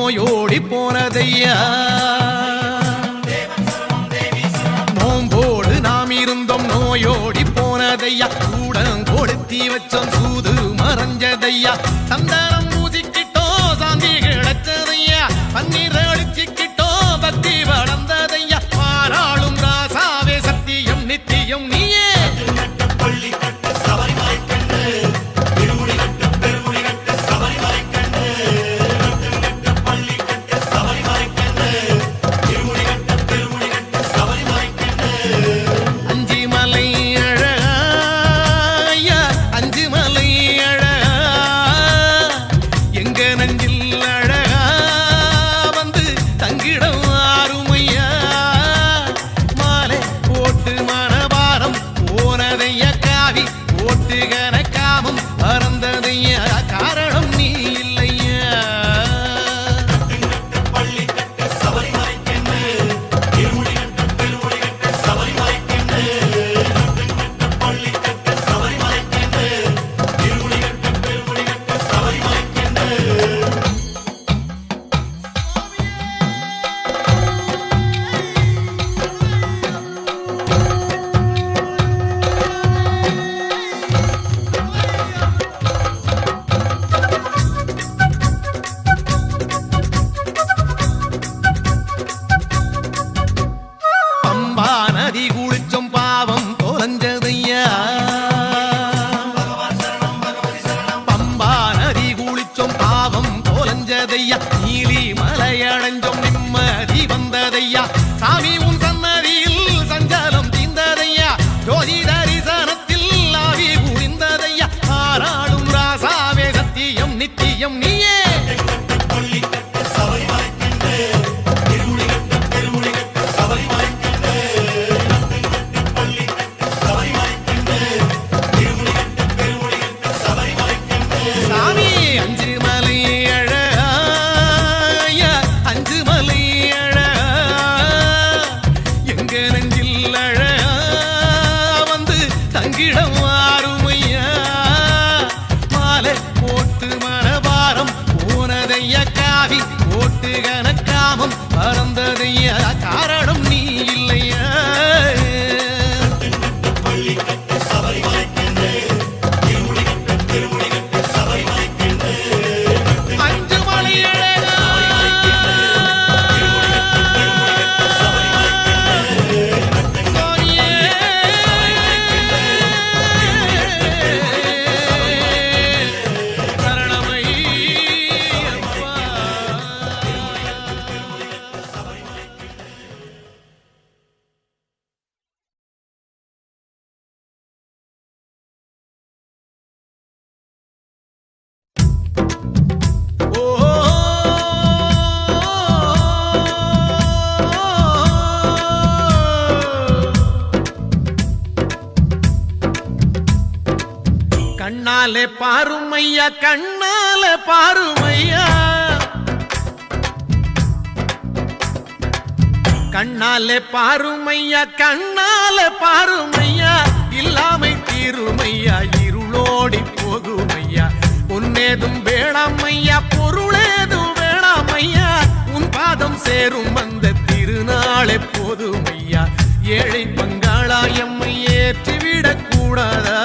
நோயோடி போனதையா நோம்போடு நாம் இருந்தோம் நோயோடி போனதையா கூடங்கொடுத்தி வச்சோம் சூது மறைஞ்சதையா சந்தனம் பூசிக்கிட்டோம் சாந்தி கிடைச்சதையா பன்னீர் அடிச்சுக்கிட்டோம் பக்தி வளர்ந்ததையா பாராளும் ராசாவே சத்தியம் நித்தியம் நீயே நீலி மலையடைஞ்சோம் நிம்மதி வந்ததையா சாமி உன் சன்னதியில் சஞ்சலம் தீர்ந்ததையா ஜோதி தரிசனத்தில் ஆவி புரிந்ததையா ஆராடும் ராசாவே சத்தியம் நித்தியம் நீயே பறந்ததையா காரணம் நீ இல்லையா கண்ணாலே பாருமையா கண்ணாலே பாருமையா கண்ணாலே பாருமையா கண்ணாலே பாருமையா இல்லாமை தீருமையா இருளோடி போகுமையா பொன்னேதும் வேணாமையா பொருளேதும் வேணாமையா உன் பாதம் சேரும் அந்த திருநாளே போதுமையா ஏழை பங்காளா எம்மை ஏற்றிவிடக் கூடாதா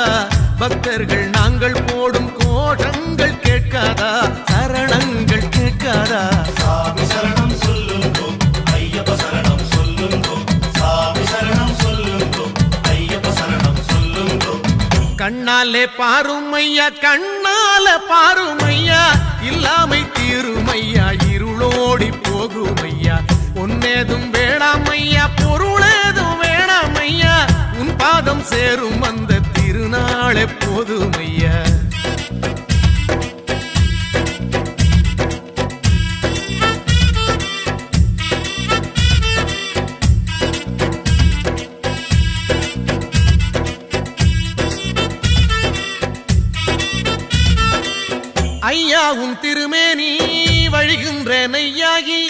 பக்தர்கள் நாங்கள் போடும் கோஷங்கள் கேட்காதா சரணங்கள் கேட்காதா சாமி சரணம் சொல்லுங்கோ ஐயப்ப சரணம் சொல்லுங்கோ சாமி சரணம் சொல்லுங்கோ ஐயப்ப சரணம் சொல்லுங்கோ கண்ணாலே பாருமையா கண்ணாலே பாருமையா இல்லாமை தீருமையா இருளோடி போகுமையா பொன்னேதும் வேணாமையா பொருளேதும் வேணாமையா உன் பாதம் சேரும் அந்த திருநாளே போதுமையா ஐயா உன் திருமேனி வழிகின்ற நெய்யாகி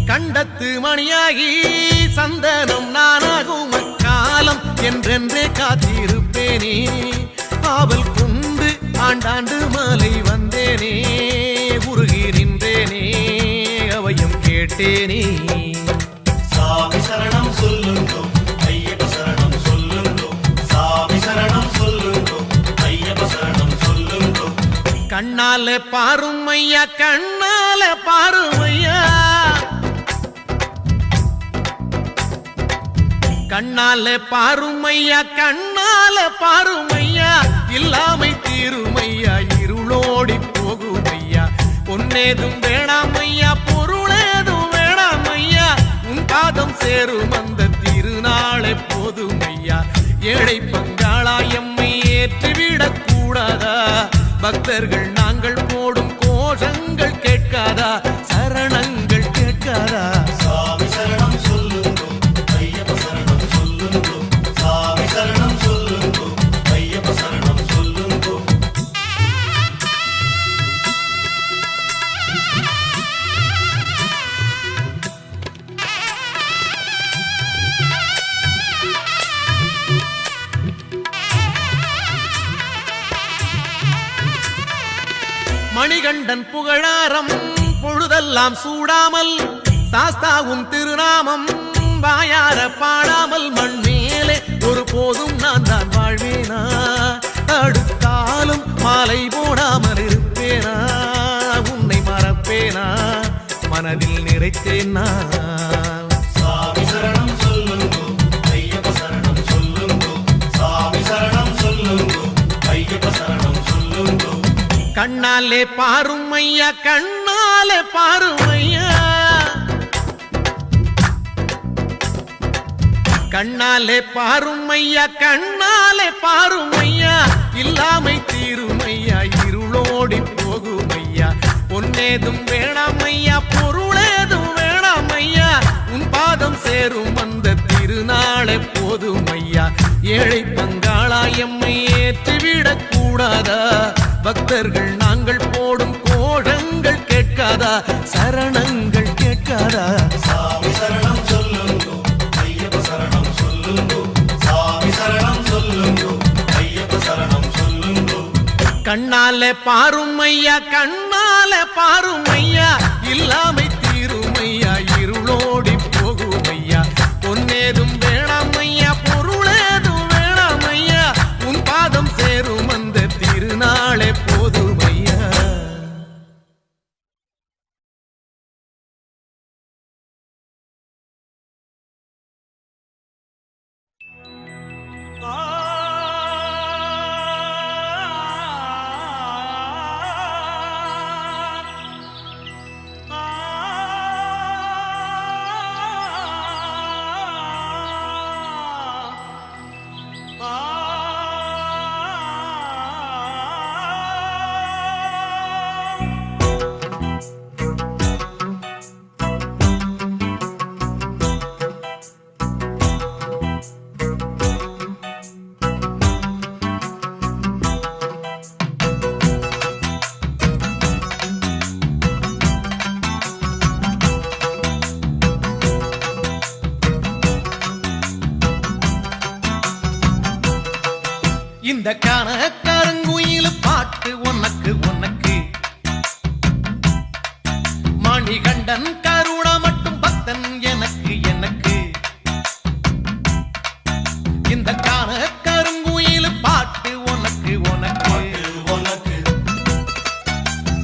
கண்டத்து மணியாகி சந்தனம் நானாகும் அக்காலம் என்றென்றே காத்திருப்பேனே ஆவல் கொண்டு ஆண்டாண்டு மாலை வந்தேனே உருகி நின்றேனே கேட்டேனே. சாமி சரணம் சொல்லுங்கோ ஐயப்ப சரணம் சொல்லுங்கோ சாமி சரணம் சொல்லுங்கோ ஐயப்ப சரணம் சொல்லுங்கோ. கண்ணால பாருமையா கண்ணால பாருமையா கண்ணால பாருமையா கண்ணால பாருமையா இல்லாமை தீருமையா இருளோடி போகுமையா. பொன்னேதும் வேணாமையா பொருளேதும் வேணாமையா உன் பாதம் சேரும் அந்த திருநாளை போதுமையா. ஏழை பங்காளா எம்மை ஏற்றிவிடக் கூடாதா பக்தர்கள் நாங்கள் போடும் கோஷங்கள் கேட்காதா சரணங்கள் கேட்காதா. சாமி சரணம் சொல்லுங்கோ ஐயப்ப சரணம் சொல்லுங்கோ சாமி சரணம் சொல்லுங்கோ ஐயப்ப சரணம் சொல்லுங்கோ. மணிகண்டன் புகழாரம் பொழுதெல்லாம் சூடாமல் சாஸ்தாவும் திருநாமம் வாயார பாடாமல் மண் மேலே ஒரு போதும் நான் தான் வாழ்வேனா. அடுத்தாலும் மாலை போடாமல் இருப்பேனா உன்னை மறப்பேனா மனதில் நிறைத்தேனா. சாமி சரணம் சொல்லுங்கோ ஐயப்ப சரணம் சொல்லுங்கோ சாமி சரணம் சொல்லுங்கோ ஐயப்ப சரணம் சொல்லுங்கோ. கண்ணாலே பாருமையா கண்ணாலே பாருமையா கண்ணாலே பாருமையா கண்ணாலே பாருமையா இல்லாமை தீருமையா இருளோடி போகுமையா. பொன்னேதும் வேணாமையா பொருளேதும் வேணாமையா உன் பாதம் சேரும் அந்த திருநாளை போதுமையா. ஏழை பங்காளா எம்மை ஏற்றிவிடக் கூடாதா பக்தர்கள் நாங்கள் போடும் கோஷங்கள் கேட்காதா சரணங்கள் கேட்காதா. சாமி சரணம் சொல்லுங்கோ ஐயப்ப சரணம் சொல்லுங்கோ சாமி சரணம் சொல்லுங்கோ ஐயப்ப சரணம் சொல்லுங்கோ. கண்ணால பாருமையா கண்ணால பாருமையா இல்லாமை தீருமையா இருளோடி போகுமையா. பொன்னேதும் வேணாமையா பொருளேதும் வேணாமையா உன் பாதம் சேரும் அந்த திருநாளை போதுமையா. இந்த கனகருங்குயில் பாட்டு உனக்கு உனக்கு மணிகண்டன் கருணா மட்டும் பக்தன் எனக்கு எனக்கு. இந்த கனகருங்குயில் பாட்டு உனக்கு உனக்கு உனக்கு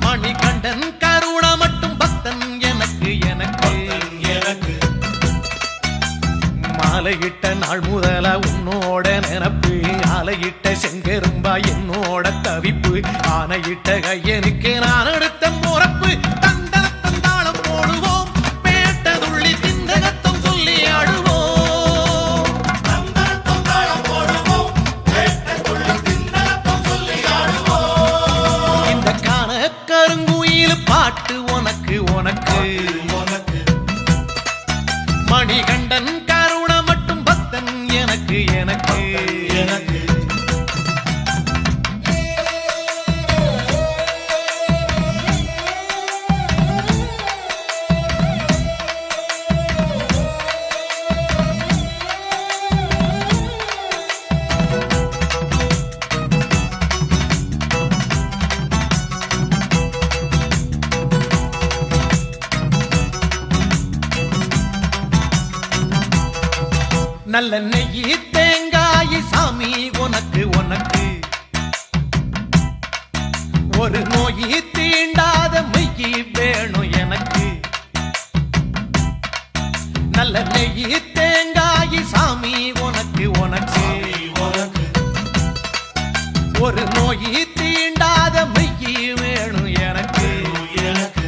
மணிகண்டன் கருணா மட்டும் பக்தன் எனக்கு எனக்கு எனக்கு. மாலையிட்ட நாள் முதல உன்னோட நினப்பு ஆலையிட்ட செங்கரும்பா என்னோட தவிப்பு ஆனையிட்ட கையனுக்கு நான் எடுத்த முறப்பு. தந்தனத்தம் தாளம் போடுவோம் பேட்டதுள்ளி திந்தகத்தம் சொல்லி ஆடுவோம். தந்தனத்தம் தாளம் போடுவோம் பேட்டதுள்ளி திந்தகத்தம் சொல்லி ஆடுவோம். இந்த கனகருங்குயில் பாட்டு உனக்கு உனக்கு உனக்கு மணிகண்டன் கருணா மட்டும் பக்தன் எனக்கு எனக்கு எனக்கு. நல்ல நெய்யி தேங்காய் சாமி உனக்கு உனக்கு ஒரு நோயி தீண்டாத மெய்யி வேணும் எனக்கு நல்ல நெய்யி தேங்காய் சாமி உனக்கு உனக்கு உனக்கு ஒரு நோயி தீண்டாத மெய்யி வேணும் எனக்கு எனக்கு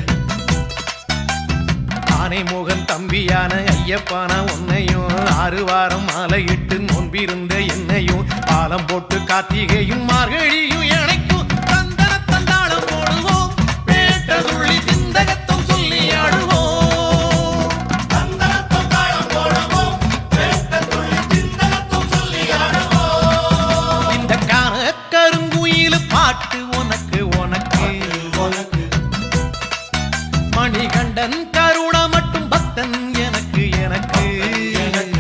ஆனை முகன் தம்பியான ஐயப்பான உன்னையும் 6 வாரம் மாலையிட்டு நோன்பிருந்த என்னையும் பாலம் போட்டு கார்த்திகையும் மார்கழியும் இணைக்கும் தந்தன தந்தாளம் போடுவோம் பேட்டதுள்ளி சிந்தகத்தம் சொல்லி ஆடுவோம் தந்தனத்தம் தாளம் போடுவோம் வேட்டத்துள்ளி சிந்தனத்தம் சொல்லி ஆடுவோம் இந்த காண கருங்குயில் பாட்டு உனக்கு உனக்கு உனக்கு மணிகண்டன் கருணா மட்டும் பக்தன் எனக்கு எனக்கு எனக்கு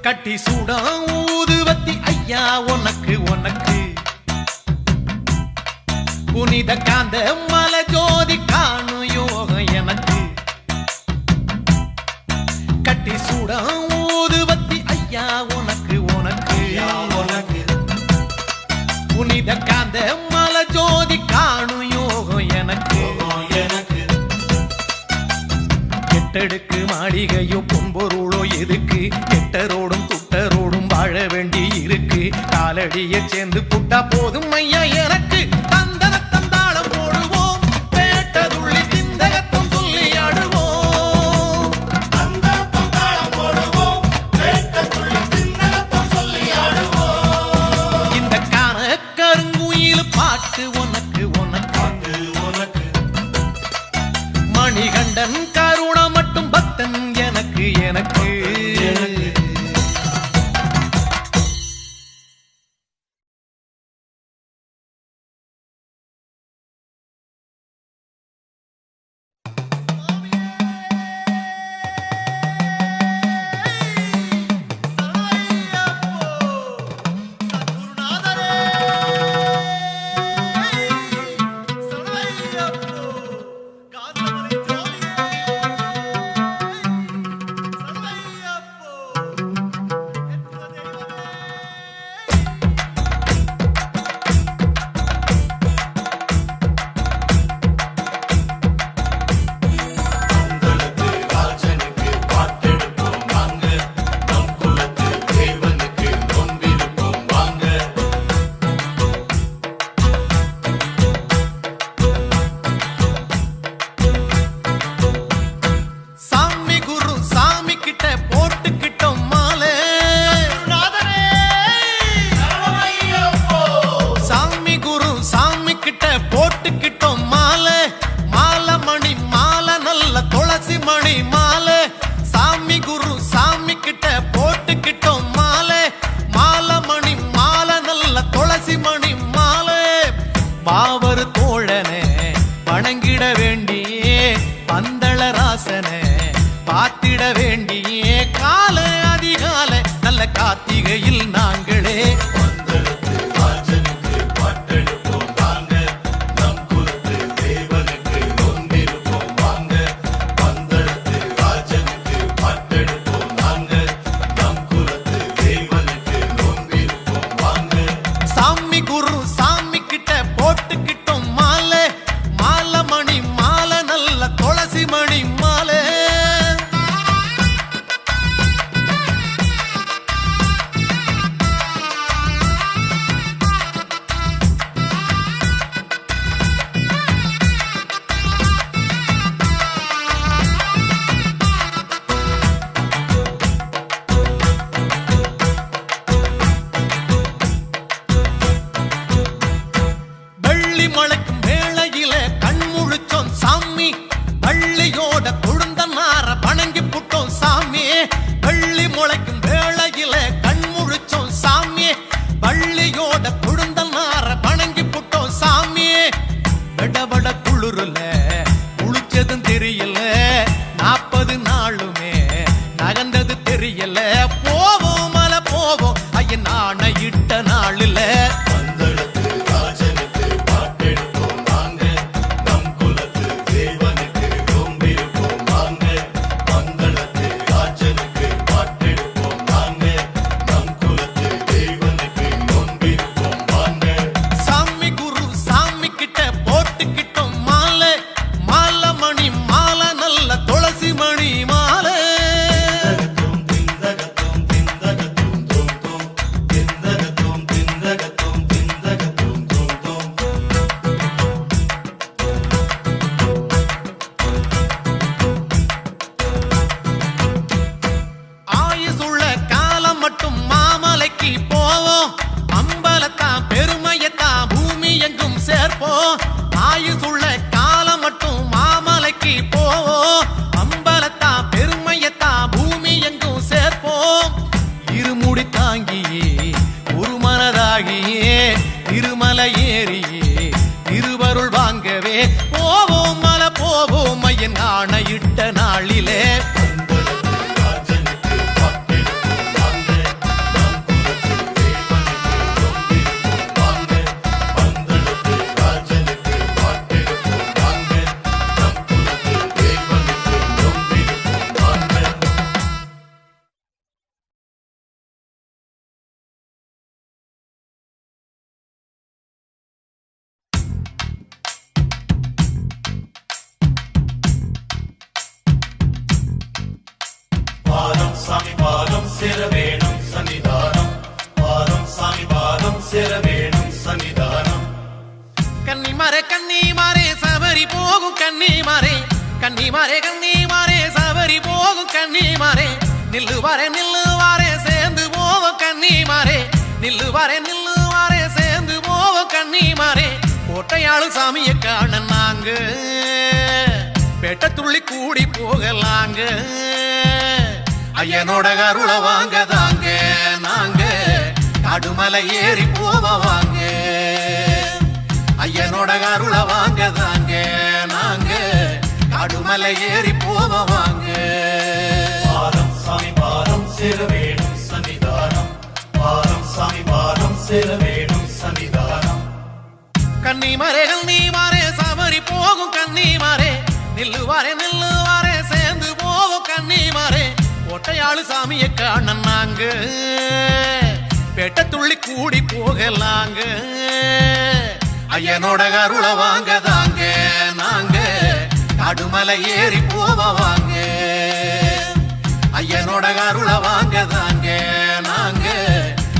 கட்டி சூடா ஊதுவத்தி ஐயா உனக்கு உனக்கு புனித காந்த மல ஜோதி காணும் யோகம் எனக்கு கட்டி சூடா ஊதுவத்தி ஐயா உனக்கு உனக்கு யா உனக்கு புனித காந்த மல ஜோதி காணும் யோகம் எனக்கு எனக்கு கெட்டடுக்கு மாளிகையோ பொன்பொருளோ எதுக்கு கெட்டரோடும் துட்டரோடும் வாழ வேண்டி இருக்கு காலடியை சேர்ந்து புட்டா போதும் ஐயா எனக்கு தந்தன தந்தாளம் போடுவோம் பேட்டதுள்ளி சிந்தகத்தம் சொல்லி ஆடுவோம் தந்தனத்தம் தாளம் போடுவோம் வேட்டத்துள்ளி சிந்தனத்தம் சொல்லி ஆடுவோம் இந்த காண கருங்குயில் பாட்டு உனக்கு உனக்கு உனக்கு மணிகண்டன் கருணா மட்டும் பக்தன் எனக்கு எனக்கு எனக்கு பந்தளத்து ராஜனுக்கு பாட்டெடுப்போம் வாங்க நம் குலத்து தேவனுக்கு நோன்பிருப்போம் வாங்க சாமி குரு சாமி கிட்ட போட்டுக்கிட்டோம் மாலை சாமி குரு சாமி கிட்ட போட்டுக்கிட்டோம் மாலை மாலை மணி மாலை நல்ல துளசி மணி மாலை சாமி குரு சாமி கிட்ட போட்டுக்கிட்டோம் மாலை மாலை மணி மாலை நல்ல துளசி மணி மாலை பாவர் தோழனே வணங்கிட வேண்டியே பந்தள ராசனே பார்த்திட வேண்டியே கால அதிகாலை நல்ல கார்த்திகையில் நாங்களே பந்தளத்து ராஜனுக்கு பாட்டெடுப்போம் வாங்க நம் குலத்து தேவனுக்கு நோன்பிருப்போம் வாங்க பந்தளத்து ராஜனுக்கு பாட்டெடுப்போம் வாங்க நம் குலத்து தேவனுக்கு நோன்பிருப்போம் வாங்க சாமி குரு சாமி கிட்ட போட்டுக்கிட்டோம் மாலை மாலை மணி மாலை நல்ல துளசி மணி மாலை வெள்ளி மழைக்கும் வேளையில கண் முழிச்சோம் சாமி பள்ளியோட குழுந்த நார வணங்கி புட்ட மலை ஏறியே திருவருள் வாங்கவே போவோம் மலை போவோம் ஐயன் ஆணையிட்ட நாளிலே சாமி பாதம் சேர வேணும் சன்னிதானம் பாதம் சாமி பாதம் சேர வேணும் சன்னிதானம் கன்னிமாரே சபரி போகும் கன்னிமாரே சபரி போகும் கன்னிமாரே நில்லுவாரே சேர்ந்து போவோம் கன்னிமாரே நில்லுவாரே சேர்ந்து போவோம் கன்னிமாரே கோட்டையாளு சாமியை காண நாங்க பெட்ட துள்ளி கூடி போகலாங்க ஐயனோட அருள வாங்க தாங்க நாங்க காடுமலை ஏறி போவாங்க ஐயனோட அருள வாங்க தாங்க நாங்க காடுமலை ஏறி போவாங்க பாதம் சாமி பாதம் சேர வேணும் சன்னிதானம் பாதம் சாமி பாதம் சேர வேணும் சன்னிதானம் கன்னிமாரே சபரி போகும் கன்னிமாரே நில்லுவாரே சேர்ந்து போவோம் கன்னிமாரே கோட்டையாளு சாமியை காண நாங்க பெட்ட துள்ளி கூடி போகலாங்க ஐயனோட அருள வாங்க தாங்க நாங்க காடுமலை ஏறி போவாங்க ஐயனோட அருள வாங்க தாங்க நாங்க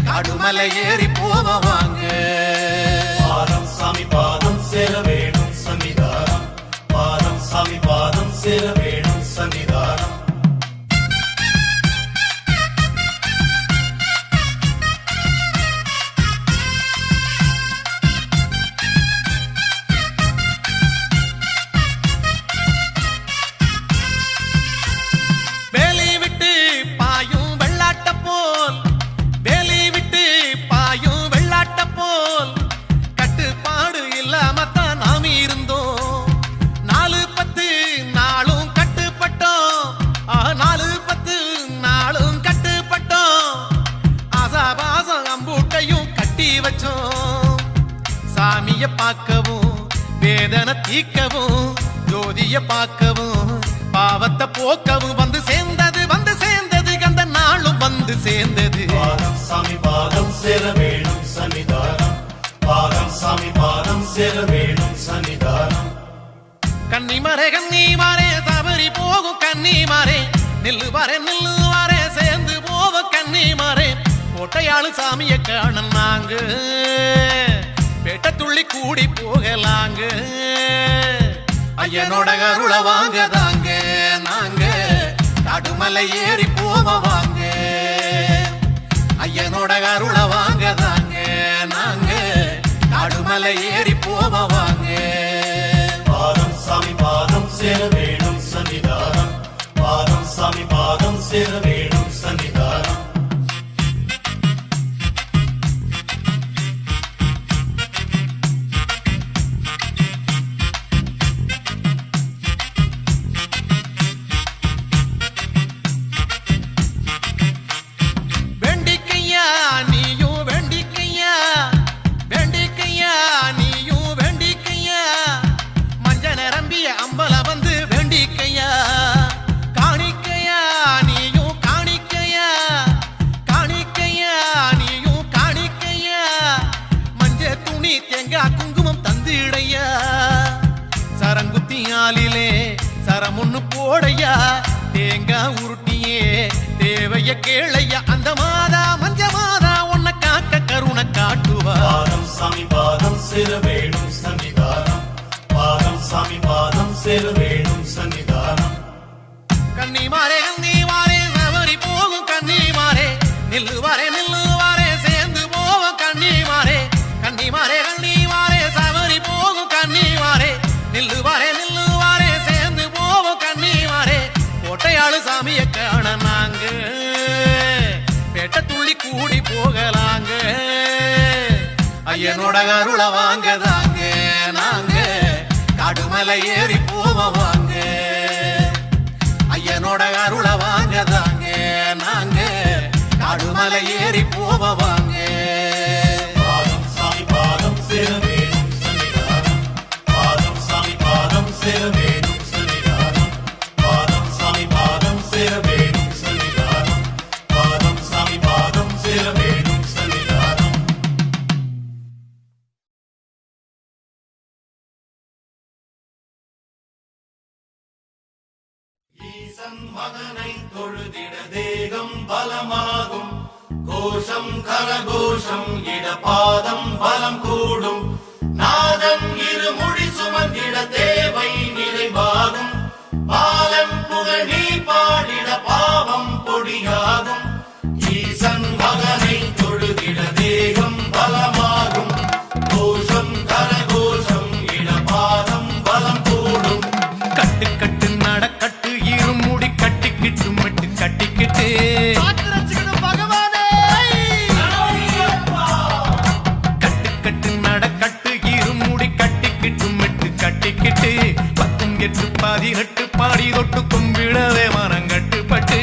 காடுமலை ஏறி போவாங்க பாதம் சாமி பாதம் சேர வேணும் சன்னிதானம் பாதம் சாமி பாதம் சேர வேணும் சன்னிதானம் சாமிய பார்க்கவும் வேதனை தீர்க்கவும் ஜோதிய பார்க்கவும் பாவத்தை போக்கவும் வந்து சேர்ந்தது அந்த நாளும் வந்து சேர்ந்தது பாதம் சாமி பாதம் சேர வேணும் சன்னிதானம் பாதம் சாமி பாதம் சேர வேணும் சன்னிதானம் கன்னிமாரே சபரி போகும் கன்னிமாரே நில்லுவாரே சேர்ந்து போவோம் கன்னிமாரே கோட்டையாளு சாமியை காண நாங்க பெட்ட துள்ளி கூடி போகலாங்க ஐயனோட அருள வாங்க தாங்க நாங்க காடுமலை ஏறி போவாங்க ஐயனோட அருள வாங்க தாங்க நாங்க காடுமலை ஏறி போவாங்க பாதம் சாமி பாதம் சேர வேணும் சன்னிதானம் பாதம் சாமி பாதம் சேர வேணும் சன்னிதானம் சரங்குத்தியாலிலே சரமுன்னு போடையா தேங்காய் உருட்டியே தேவைய கேளையா அந்த மாதா மஞ்ச மாதா உன்னை காக்க கருணை காட்டுவா பாதம் சாமி பாதம் சேர வேணும் சன்னிதானம் பாதம் சாமி பாதம் சேர வேணும் சன்னிதானம் கன்னிமாரே சபரி போகும் கன்னிமாரே நில்லுவாரே சேர்ந்து போவோம் கன்னிமாரே சபரி போகும் கன்னிமாரே நில்லுவாரே சேர்ந்து போவோம் கன்னிமாரே கோட்டையாளு சாமியை காண நாங்க பெட்ட துள்ளி கூடி போகலாங்க ஐயனோட அருள வாங்க தாங்க நாங்க காடுமலை ஏறி போவோம் வாங்க ஐயனோட அருள வாங்க தாங்க நாங்க காடுமலை ஏறி போவோம் வாங்க பாதம் சாமி பாதம் சேர வேணும் சன்னிதானம் பாதம் சாமி பாதம் சேர வேணும் சன்னிதானம் பாதம் சாமி பாதம் சேர வேணும் சன்னிதானம் பாதம் சாமி பாதம் சேர வேணும் சன்னிதானம் ஈசன் மகனை தொழுதிட தேகம் பலமாகும் கோஷம் கரகோஷம் இடபாதம் பலம் கூடும் நாதன் இருமுடி சுமந்திட தேவை நிறைவாகும் பாலன் புகழ் நீ பாடிட பாவம் பொடியாகும் ஈசன் மகனை தொழுதிட தேகம் பலமாகும் கோஷம் கரகோஷம் இடபாதம் பலம் கூடும் கட்டு கட்டு நடக்கட்டு இருமுடி கட்டிக்கிட்டு மட்டு கட்டிக்கிட்டு கட்டு கட்டு நடக்கட்டு இருமுடி கட்டிக்கிட்டு மட்டு கட்டிக்கிட்டு 18 18 பாடி தொட்டு கும்பிடவே மனம் கட்டுப்பட்டு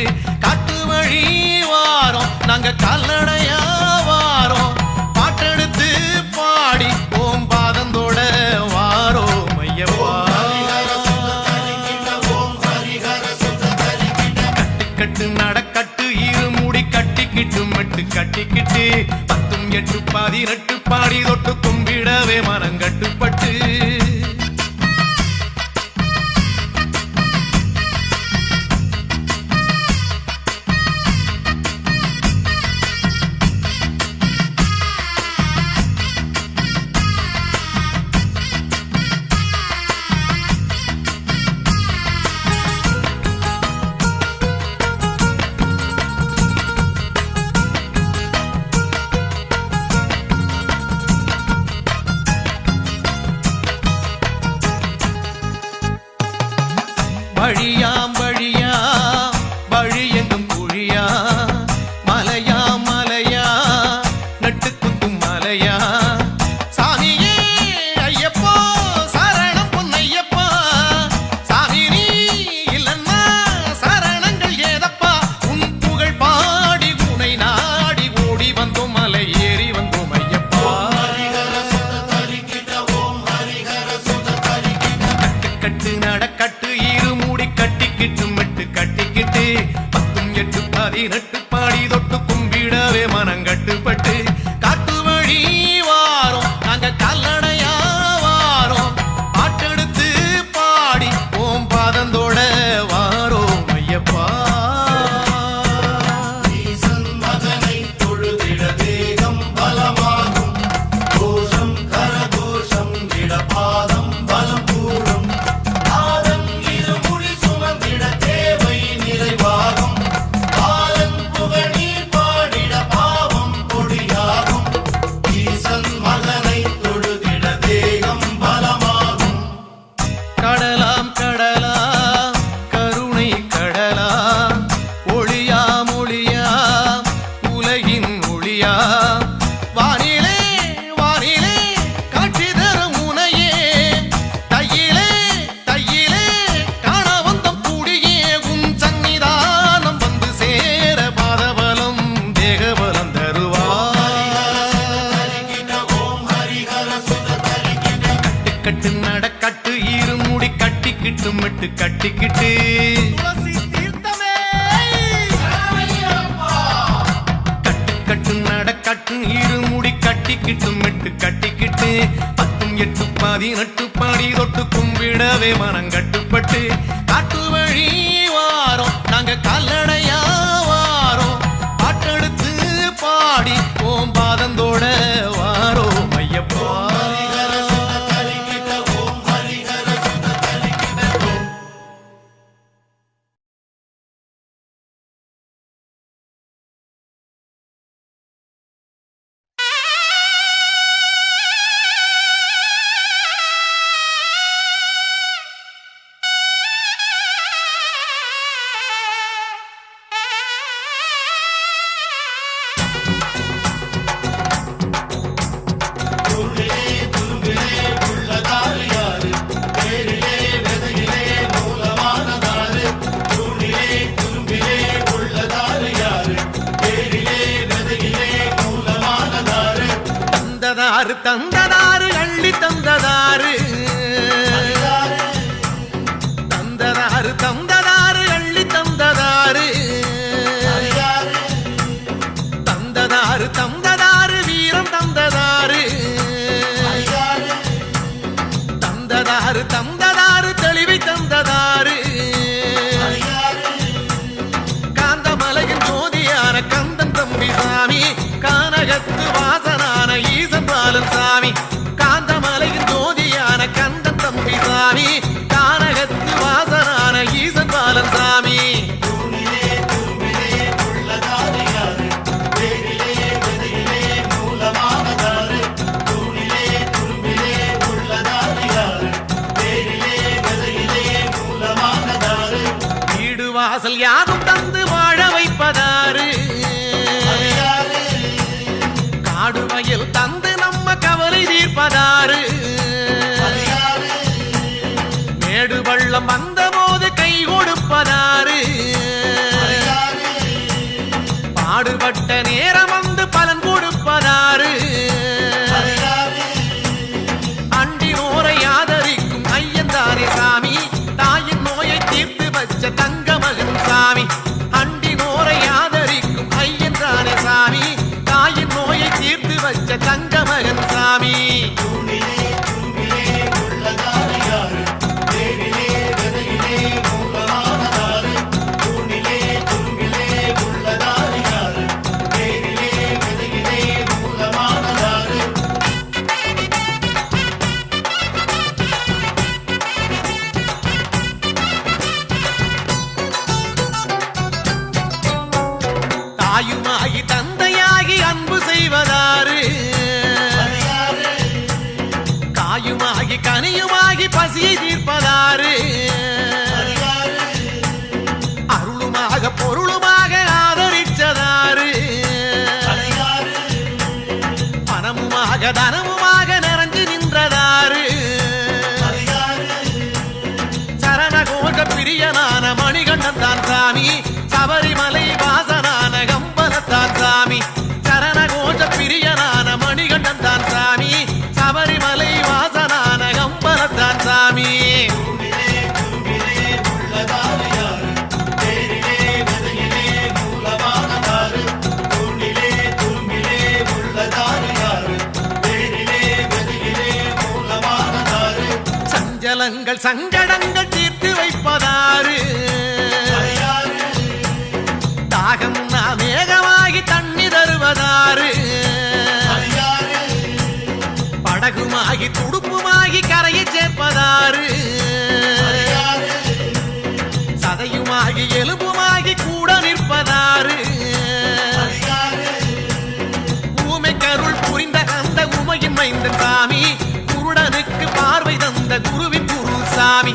காட்டு வழி வாரோம் நாங்க கால்நடையா வாரோம் பாட்டெடுத்து பாடி ஓம் பாதந்தோட வாரோம் ஐயப்பா கட்டு நடக்கட்டு இருமுடி கட்டிக்கிட்டு மட்டு கட்டிக்கிட்டு 18 18 பாடி தொட்டு கும்பிடவே மனம் கட்டுப்பட்டு வழியாம் வழியா வழி எங்கும் குழியா மலையா மலையா நட்டு குத்தும் மலையா சாமியே ஐயப்பா சரணம் பொன்னையப்பா சாமி நீ இல்லன்னா சரணங்கள் ஏதப்பா உன் புகழ் பாடி உனை நாடி ஓடி வந்தோம் மலை ஏறி வந்தோம் ஐயப்பா கட்டு நடக்கட்டு இருமுடி கட்டிக்கிட்டு மட்டு கட்டிக்கிட்டு 18 18 பாடி தொட்டு கும்பிடவே மனம் கட்டுப்பட்டு காட்டு வழி வாரோம் நாங்க கால்நடையா வாரோம் பாட்டெடுத்து பாடி ஓம் பாதந்தோட வாரோம் ஐயப்பா ஈசன் மகனை தொழுதிட தேகம் பலமாகும் கோஷம் கரகோஷம் இடபாதம் பலம் கூடும் நாதன் இருமுடி சுமந்திட தேவை நிறைவாகும் பாலன் புகழ் நீ பாடிட பாவம் பொடியாகும் ஈசன் மகனை தொழுதிட தேகம் பலமாகும் கடலாம் கடலா கருணை கடலா ஒளியா மொழியா உலகின் ஒளியா வானிலே வானிலே காட்சி தரும் முனையே தையிலே தையிலே காண வந்தம் கூடியே உன் சன்னிதானம் வந்து சேர பாதபலம் தேகபலம் தருவார் ஓம் ஹரிஹர சுத தரிக்கிட கட்டு நடக்கட்டு இருமுடி கட்டிக்கிட்டு மட்டு கட்டிக்கிட்டு கட்டு கட்டு நடக்கட்டு இருமுடி கட்டிக்கிட்டு மட்டு கட்டிக்கிட்டு 18 18 பாடி தொட்டு கும்பிடவே மனம் கட்டுப்பட்டு காட்டு வழி வாரோம் நாங்க கால்நடையா வாரோம் பாட்டெடுத்து பாடி ஓம் பாதந்தோட வாரோம் ஐயப்பா ஓம் ஹரிஹர சுத தரிக்கிட தந்ததாறு தந்ததாறு தெளிவை தந்ததாறு காந்தமலையின் ஜோதியான கந்தன் தம்பி சாமி கானகத்து வாசனான ஈசன் பாலன் சாமி காந்தமலையின் ஜோதியான கந்தன் தம்பி சாமி கானகத்து வாசனான ஈசன் பாலன் சாமி வாசல் யாரும் தந்து வாழ வைப்பதாறு காடு வயல் தந்து நம்ம கவலை தீர்ப்பதாறு மேடு பள்ளம் வந்த போது கை கொடுப்பதாறு பாடுபட்ட நேரம் வந்து பலன் கொடுப்பதாறு அண்டினோரை ஆதரிக்கும் ஐயன்தானே சாமி தாயின் நோயை தீர்த்து வச்ச தங்க மகன் சாமி அண்டினோரை ஆதரிக்கும் ஐயன்தானே சாமி தாயின் நோயை தீர்த்து வச்ச தங்க மகன் சாமி தாயுமாகி தந்தையாகி அன்பு செய்வதாறு காயுமாகி கனியுமாகி பசியை தீர்ப்பதாறு அருளுமாக பொருளுமாக ஆதரிச்சதாறு பணமுமாக தனமுமாக நிறைஞ்சு நின்றதாறு சரணகோஷ பிரியனான மணிகண்டன் தான் சாமி சபரிமலை வாசனான கம்பனத்தான் சாமி சரணகோஷ பிரியனான மணிகண்டன் தான் சாமி சபரிமலை வாசனான கம்பனத்தான் சாமி சஞ்சலங்கள் சங்கடங்கள் தீர்த்து வைப்பதாறு தாகம் மேகமாகி தண்ணி தருவதாறு படகுமாகி துடுப்புமாகி கரையை சேர்ப்பதாறு சதையுமாகி எலும்புமாகி கூட நிற்பதாறு ஊமை கருள் புரிந்த அந்த உமையின் மைந்தன் சாமி குருடனுக்கு பார்வை தந்த குருவின் குரு சாமி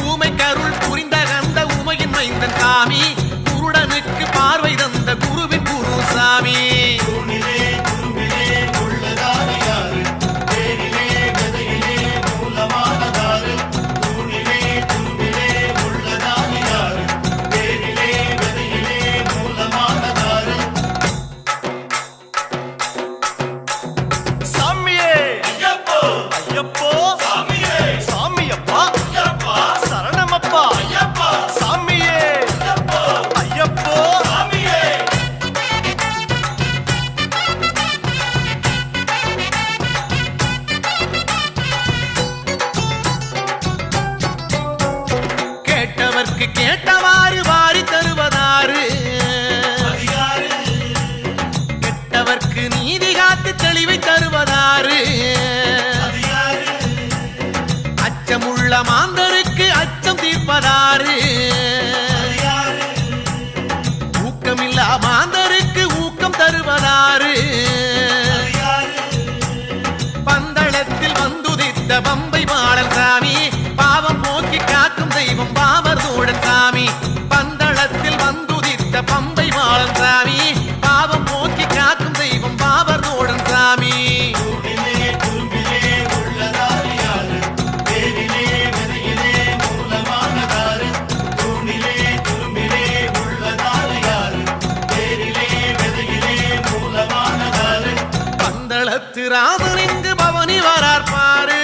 ஊமை கருள் புரிந்த அந்த உமையின் மைந்தன் சாமி குருடனுக்கு பார்வை தந்த குருவின் குரு சாமி கேட்டவாறு வாரி தருவதாறு கெட்டவர்க்கு நீதி காத்து தெளிவை தருவதாறு அச்சமுள்ள மாந்தருக்கு அச்சம் தீர்ப்பதாறு ஊக்கமில்லா மாந்தருக்கு ஊக்கம் தருவதாறு பந்தளத்தில் வந்துதித்த பம்பை மாடல் சாமி பாவம் போக்கி காக்கும் தெய்வம் பாவர் தோழன் சாமி பந்தளத்தில் வந்துதித்த பம்பை மாடல் சாமி பாவம் போக்கி காக்கும் தெய்வம் பாவர் தோழன் சாமி பந்தளத்து ராமன் இங்கு பவனி வரார் பாரு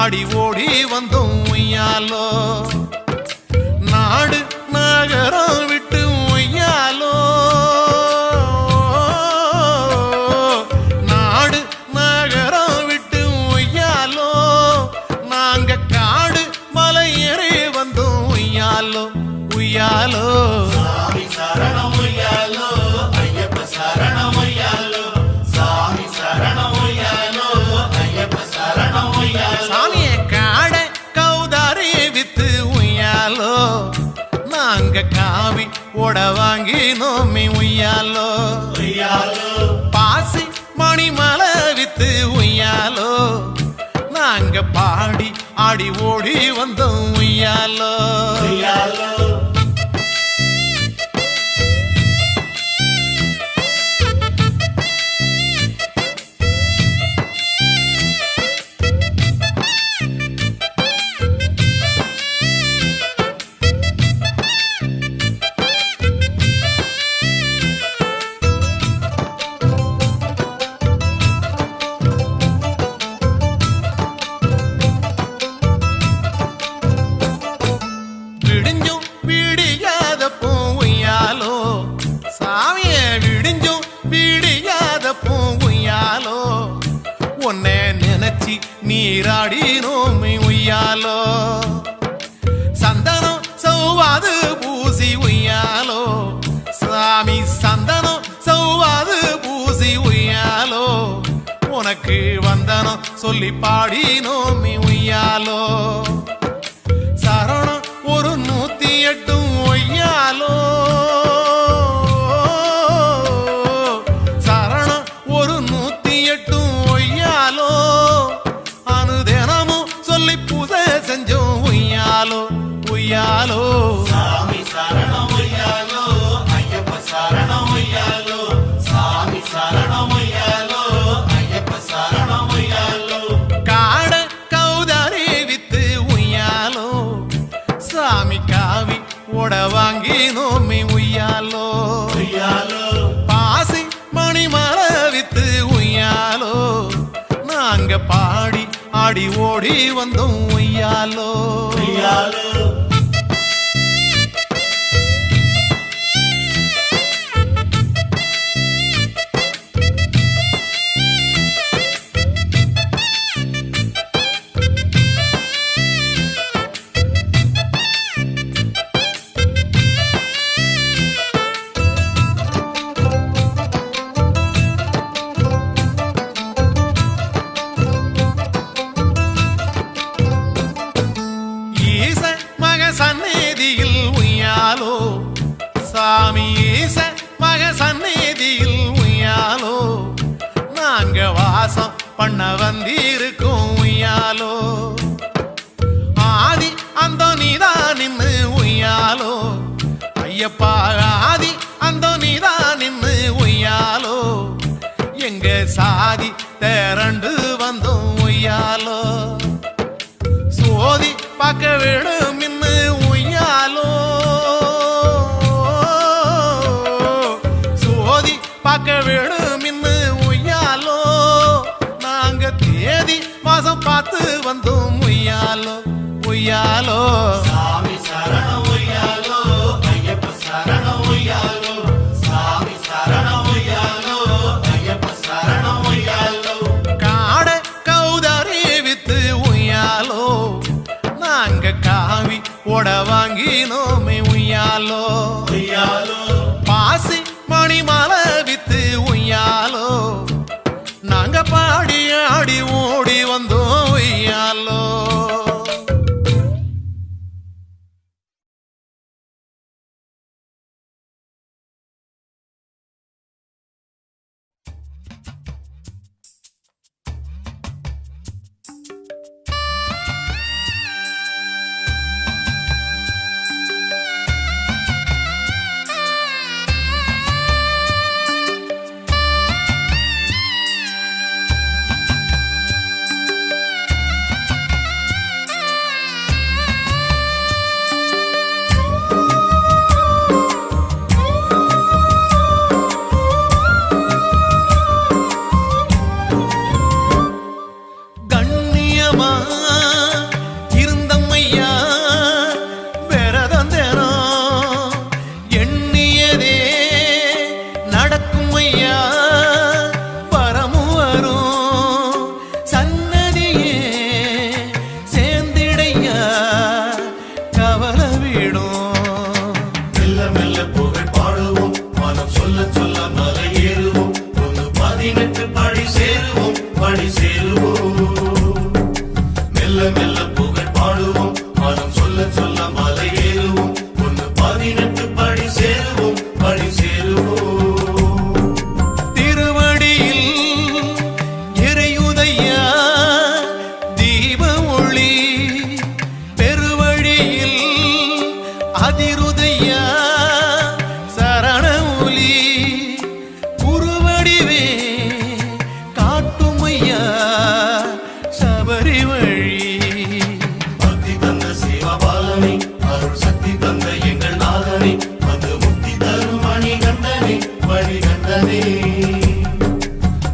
ஆடி ஓடி வந்தோம் உய்யாலோ நாடு நகரம் விட்டு உய்யாலோ நாடு நகரம் விட்டு உய்யாலோ நாங்க காடு மலை ஏறி வந்தோம் உய்யாலோ உய்யாலோ சாமி சரணம் உய்யாலோ ஐயப்ப சரணம் உய்யாலோ சாமி சரணம் உய்யாலோ ஐயப்ப சரணம் உய்யாலோ சாமிய காட கௌதாரி வித்து உய்யாலோ நாங்க காவி ஓட வாங்கி நோமி உய்யாலோ உய்யாலோ பாசி மணிமலை வித்து உய்யாலோ நாங்க பாடி ஆடி ஓடி வந்தோம் உய்யாலோ உய்யாலோ விடிஞ்சும் விடியாத பூவையாலோ சாமிய விடிஞ்சும் விடியாத பூவையாலோ உன்னை நினைச்சி நீராடி நோமி உய்யாலோ சந்தனம் சௌவாது பூசி உய்யாலோ சாமி சந்தனம் சௌவாது பூசி உய்யாலோ உனக்கு வந்தனம் சொல்லி பாடி நோமி உய்யாலோ சரணம் ஒரு 108 ஒய்யாலோ சரணம் ஒரு 108 ஒய்யாலோ அனுதினமும் சொல்லி பூசை செஞ்சோம் உய்யாலோ உய்யாலோ சாமி சரணம் உய்யாலோ ஐயப்ப சரணம் உய்யாலோ சாமி சரணம் உய்யாலோ ஐயப்ப சரணம் உய்யாலோ காட கௌதாரி வித்து உய்யாலோ சாமி காவி ஓட வாங்கி நோமி உய்யாலோ உய்யாலோ பாசி மணிமலை வித்து உய்யாலோ நாங்க பாடி ஆடி ஓடி வந்தோம் உய்யாலோ உய்யாலோ ஈச மக சந்நிதியில் உய்யாலோ சாமி ஈச மக சந்நிதியில் உய்யாலோ நாங்க வாசம் பண்ண வந்திருக்கோம் உய்யாலோ ஆதி அந்த நீதான் நின்னு உய்யாலோ ஐயப்பா ஆதி அந்த நீதான் நின்னு உய்யாலோ எங்க சாதி திரண்டு வந்தோம் உய்யாலோ சோதி பார்க்க வேணும் இன்னு உய்யாலோ சோதி பார்க்க வேணும் இன்னு உய்யாலோ நாங்க தேதி மாசம் பார்த்து வந்தோம் உய்யாலோ உய்யாலோ சாமி சரணம் உய்யாலோ ஐயப்ப சரணம் உய்யாலோ சாமி சரணம் உய்யாலோ ஐயப்ப சரணம் உய்யாலோ காட கௌதாரி வித்து உய்யாலோ நாங்க காவி ஓட வாங்கி நோமி உய்யாலோ உய்யாலோ பாசி மணிமலை வித்து உய்யாலோ நாங்க பாடி ஆடி ஓடி வந்தோம் உய்யாலோ அதிருதையா சரணமொழி குருவடிவே காட்டுமையா சபரி வழி. பக்தி தந்த சிவபாலனே அருள் சக்தி தந்த எங்கள் நாதனே வந்து முக்தி தரும் மணிகண்டனே மணிகண்டனே.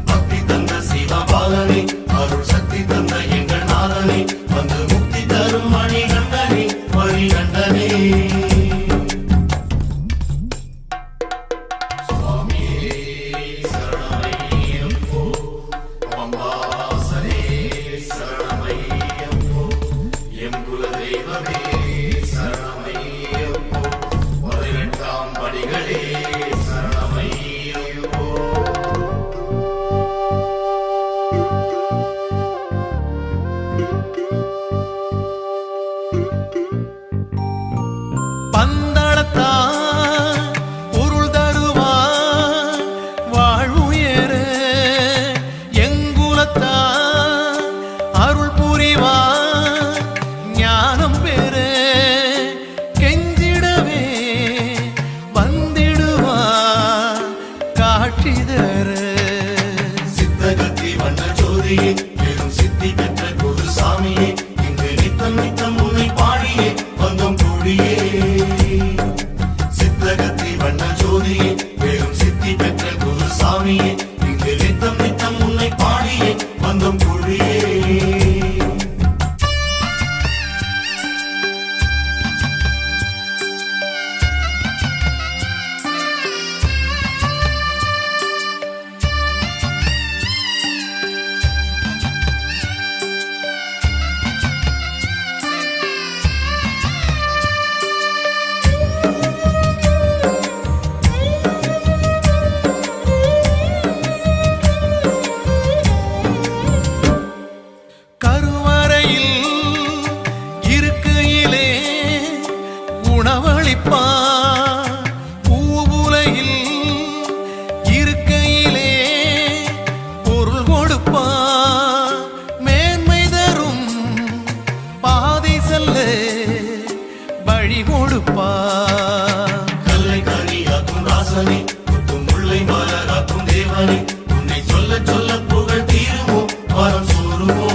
பக்தி தந்த சிவபாலனே அருள் சக்தி தந்த எங்கள் நாதனே வந்து முக்தி தரும் மணிகண்டனே மணிகண்டனே. பந்தளத்தான் பொருள் தருவான் வாழ்வுயர எங்குலத்தான் அருள் புரிவான் ஞானம் பெற கெஞ்சிடவே வந்திடுவான் காட்சி தர. சித்தகத்தி வண்ண ஜோதியே பெரும் சித்தி பெற்ற குரு சாமியே இங்கு நித்தம் நித்தம் உன்னை பாடியே வந்தோம் கூடியே. சித்தகத்தி வண்ண ஜோதியே பெரும் சித்தி பெற்ற குரு சாமியே இங்கு நித்தம் நித்தம் உன்னை பாடியே வந்தோம் கூடியே. கருவறையில் இருக்கையிலே உணவளிப்பான் பூவுலையில் இருக்கையிலே பொருள் கொடுப்பான் மேன்மை தரும் பாதை செல்ல வழி கொடுப்பான். கல்லை கனியாக்கும் ராசனே முத்தும் முல்லை மலராக்கும் தேவனே உன்னை சொல்ல சொல்ல புகழ் தீருமோ வரம் சூருமோ.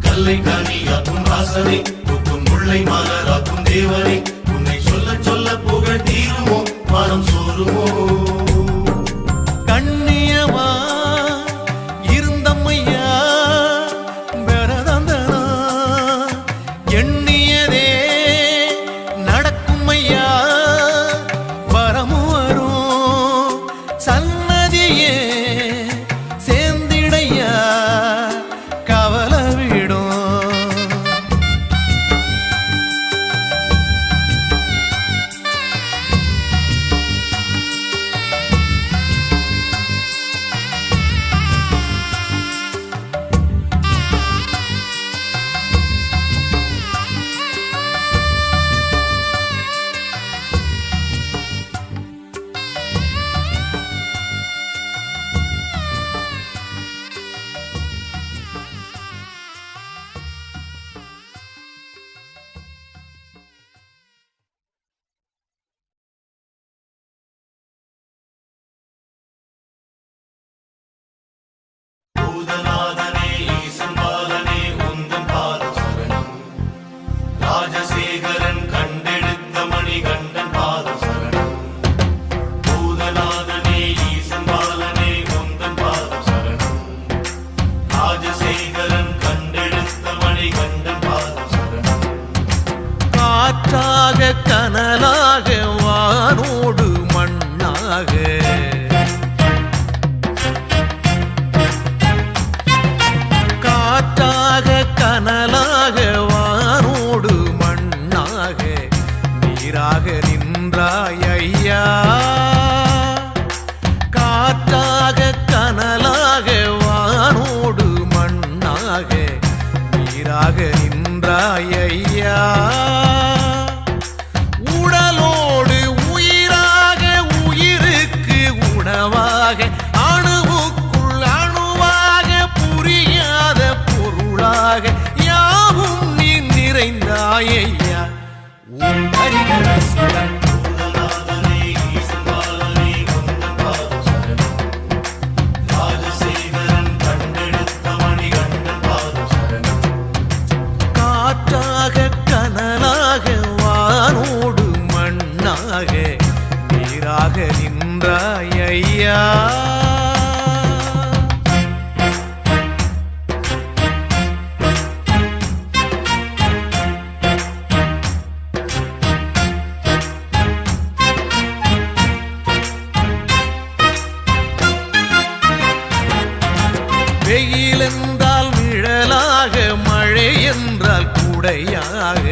கல்லை கனியாக்கும் ராசனே முத்தும் முல்லை மலராக்கும் தேவனே உன்னை சொல்ல சொல்ல புகழ் தீருமோ வரம் சூருமோ. கண்ணியமா இருந்தம்மையா பெறதந்தனா எண்ணியதே நடக்குமையா வரமு வரும் சன்னதியே சேர்ந்திடையா கவலை விடும். பூதநாதனே ஈசன் பாலனே உந்தன் பாதம் சரணம். ராஜசேகரன் கண்டெடுத்த மணிகண்டன் பாதம் சரணம். பூதநாதனே ஈசன் பாலனே உந்தன் பாதம் சரணம். ராஜசேகரன் கண்டெடுத்த மணிகண்டன் பாதம் சரணம். காற்றாக கனலாக வானோடு மண்ணாக காற்றாக கனலாக வானோடு மண்ணாக நீராக நின்றாய் ஐயா. காற்றாக கனலாக வானோடு மண்ணாக நீராக நின்றாய் ஐயா. உடலோடு உயிராக உயிருக்கு உணவாக அணுவுக்குள் அணுவாக புரியாத பொருளாக யாவும் நீ நிறைந்தாய் ஐயா. ஓம் ஹரிஹரசுதன் பூதநாதனே ஈசன்பாலனே உந்தன் பாதம் சரணம் ராஜசேகரன் கண்டெடுத்த மணிகண்டன் பாதம் சரணம் காற்றாக கனலாக வானோடு மண்ணாக நீராக நின்றாய் ஐயா வெயில் என்றால் நிழலாக மழை என்றால் குடையாக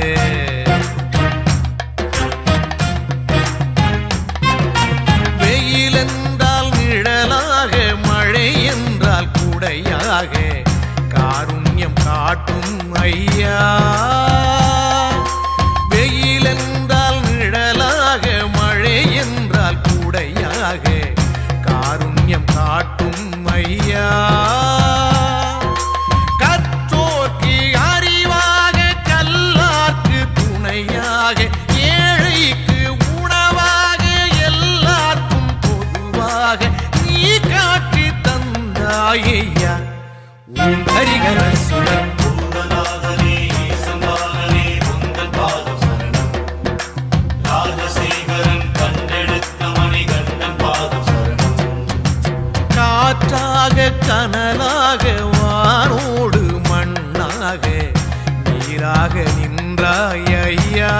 வெயில் என்றால் நிழலாக மழை என்றால் குடையாக காருண்யம் காட்டும் ஐயா வெயில் என்றால் நிழலாக மழை என்றால் குடையாக காருண்யம் காட்டும் ஐயா கற்றோர்க்கு அறிவாக கல்லார்க்கு துணையாக ஏழைக்கு உணவாக எல்லாருக்கும் பொதுவாக நீ காட்டி தந்தாயா ஓம் ஹரிஹரசுதன் பூதநாதனே ஈசன்பாலனே உந்தன் பாதம் சரணம் ராஜசேகரன் கண்டெடுத்த மணிகண்டன் பாதம் சரணம் காற்றாக கனலாக வானோடு மண்ணாக நீராக நின்றாய் ஐயா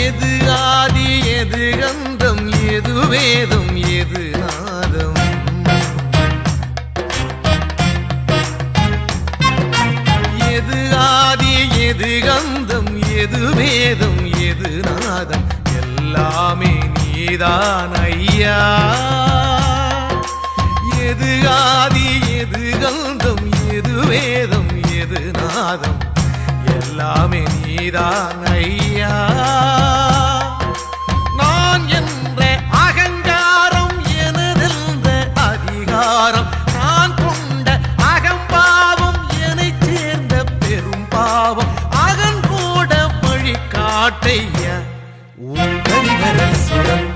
எது ஆதி எது கந்தம் எது வேதம் எது நாதம் எது ஆதி எது கந்தம் எது வேதம் எது நாதம் எல்லாமே நீதான் ஐயா எது ஆதி எது கந்தம் எது வேதம் எது நாதம் எல்லாமே நீதான் ஐயா நான் என்ற அகங்காரம் எனதென்ற அதிகாரம் நான் கொண்ட அகம்பாவம் என்னைச் சேர்ந்த பெரும் பாவம் அகன் கூட வழி காட்டையா ஓம் ஹரிஹரசுதன்